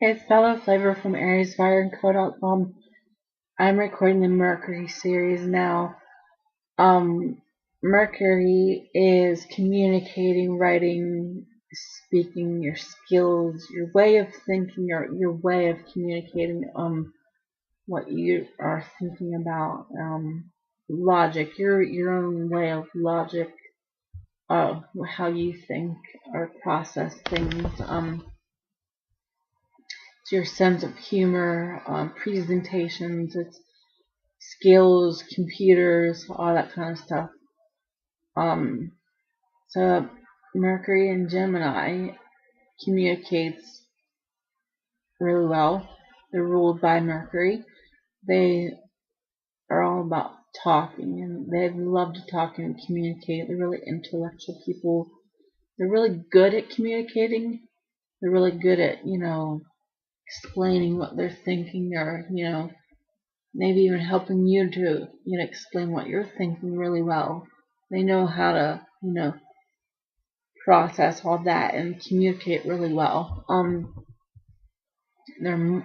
It's Bella Flavor from Aries Fire and Co.com. I'm recording the Mercury series now. Mercury is communicating, writing, speaking, your skills, your way of thinking, your way of communicating, what you are thinking about, logic, your own way of logic, how you think or process things, it's your sense of humor, presentations, it's skills, computers, all that kind of stuff. Um, so Mercury and Gemini communicates really well. They're ruled by Mercury. They are all about talking, and they love to talk and communicate. They're really intellectual people. They're really good at communicating. They're really good at, explaining what they're thinking, or, maybe even helping you to, explain what you're thinking really well. They know how to, process all that and communicate really well. They're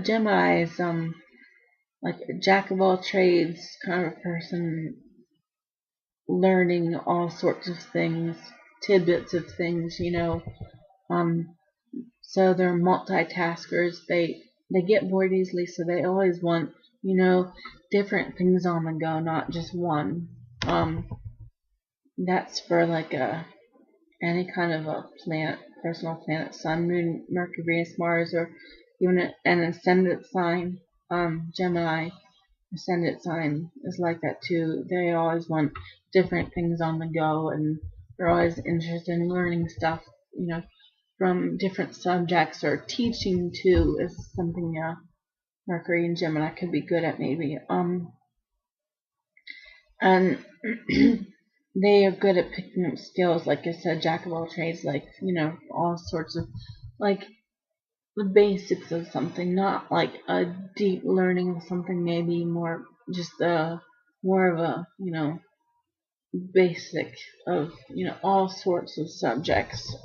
Gemini is like a jack of all trades kind of person, learning all sorts of things, tidbits of things, Um, so they're multitaskers. They get bored easily, so they always want, different things on the go, not just one. That's for like any kind of a planet, personal planet, Sun, Moon, Mercury, Venus, Mars, or even an ascendant sign. Gemini ascendant sign is like that too. They always want different things on the go, and they're always interested in learning stuff, from different subjects, or teaching too is something Mercury and Gemini could be good at maybe. And they are good at picking up skills, like I said, jack of all trades, like, all sorts of, like, the basics of something, not like a deep learning of something, maybe more just more of a, basic of, all sorts of subjects.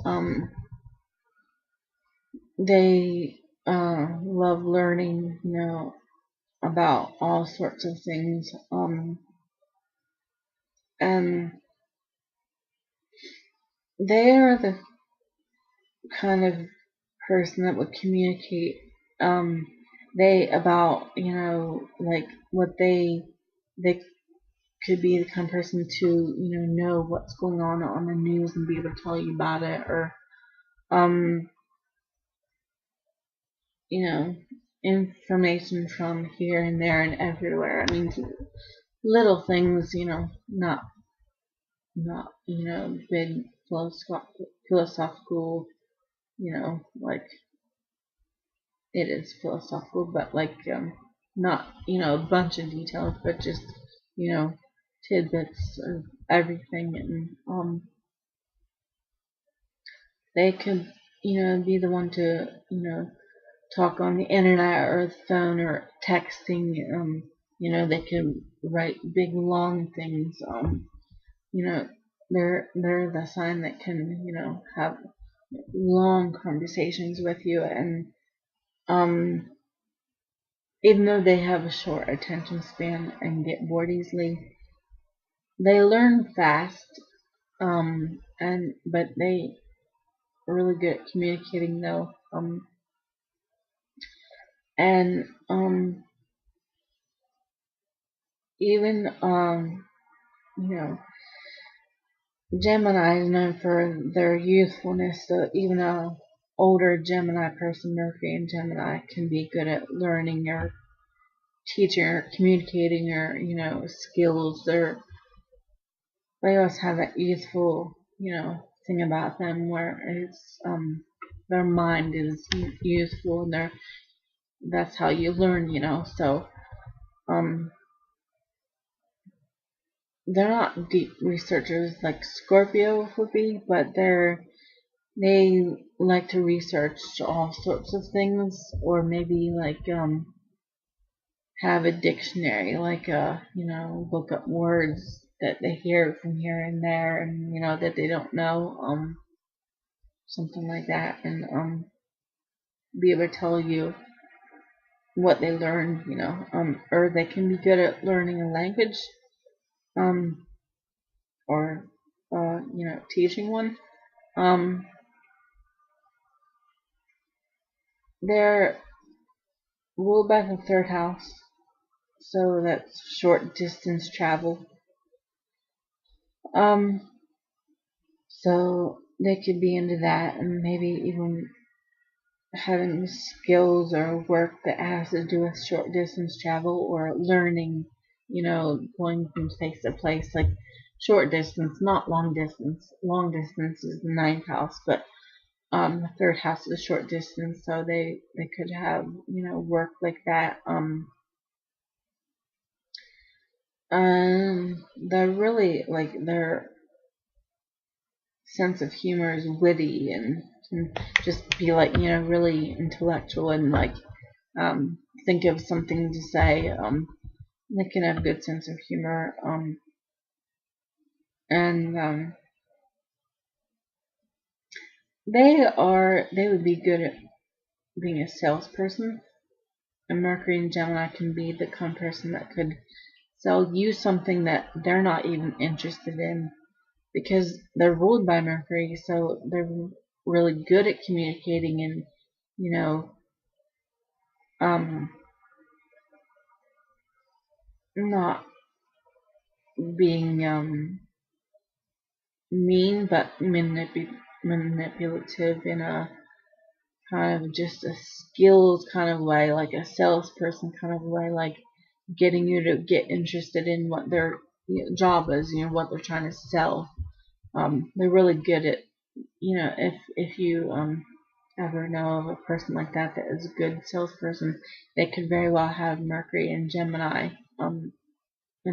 They love learning, about all sorts of things. And they are the kind of person that would communicate, they about, like what they could be the kind of person to, know what's going on the news and be able to tell you about it, or um you know information from here and there and everywhere. I mean, little things, not big philosophical, like, it is philosophical, but like, not, a bunch of details, but just, you know tidbits of everything. And they could, be the one to, talk on the internet or the phone or texting. They can write big long things. You know, they're the sign that can, have long conversations with you. And um, even though they have a short attention span and get bored easily, they learn fast. And but they are really good at communicating though. And even you know Gemini is known for their youthfulness, so even a older Gemini person, Mercury and Gemini, can be good at learning or teaching or communicating, or, skills. They always have that youthful, thing about them, where it's their mind is youthful, and that's how you learn, so um they're not deep researchers like Scorpio would be, but they like to research all sorts of things, or maybe like have a dictionary, like look up words that they hear from here and there, and that they don't know, something like that. And be able to tell you what they learned, or they can be good at learning a language, um, or teaching one. Um, they're ruled by the third house, so that's short distance travel. Um, so they could be into that, and maybe even having skills or work that has to do with short distance travel or learning, going from place to place, like short distance, not long distance. Long distance is the ninth house, but the third house is a short distance, so they could have work like that. They're really like their sense of humor is witty and can just be like really intellectual and like think of something to say. They can have a good sense of humor. And they would be good at being a salesperson. And Mercury and Gemini can be the kind of person that could sell you something that they're not even interested in, because they're ruled by Mercury, so they're really good at communicating and um, not being mean, but manipulative in a kind of just a skills kind of way, like a salesperson kind of way, like getting you to get interested in what their job is, what they're trying to sell. They're really good at, if you ever know of a person like that that is a good salesperson, they could very well have Mercury and Gemini in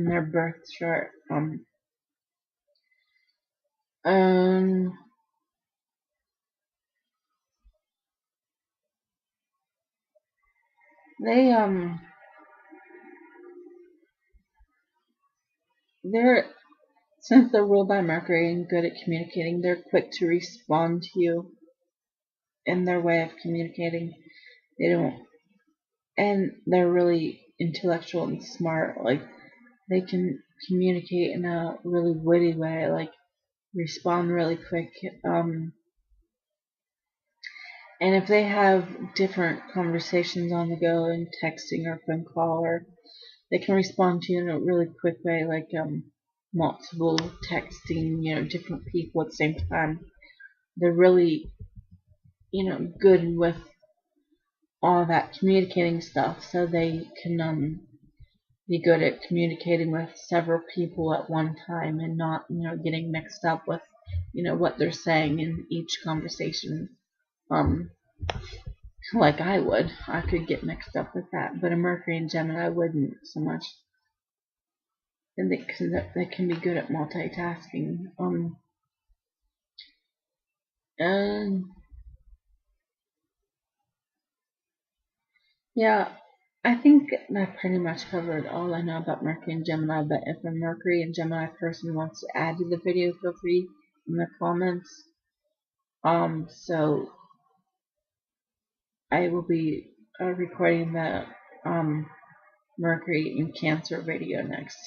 their birth chart. Um, they they're since they're ruled by Mercury and good at communicating, they're quick to respond to you in their way of communicating. They don't, and they're really intellectual and smart. Like they can communicate in a really witty way, like respond really quick. And if they have different conversations on the go and texting or phone call, or they can respond to you in a really quick way, like multiple texting, different people at the same time. They're really, good with all that communicating stuff, so they can be good at communicating with several people at one time and not, getting mixed up with, what they're saying in each conversation. Um, like I would. I could get mixed up with that, but a Mercury and Gemini wouldn't so much. And they can be good at multitasking. And yeah, I think that pretty much covered all I know about Mercury and Gemini, but if a Mercury and Gemini person wants to add to the video, feel free in the comments. So I will be recording the Mercury and Cancer video next.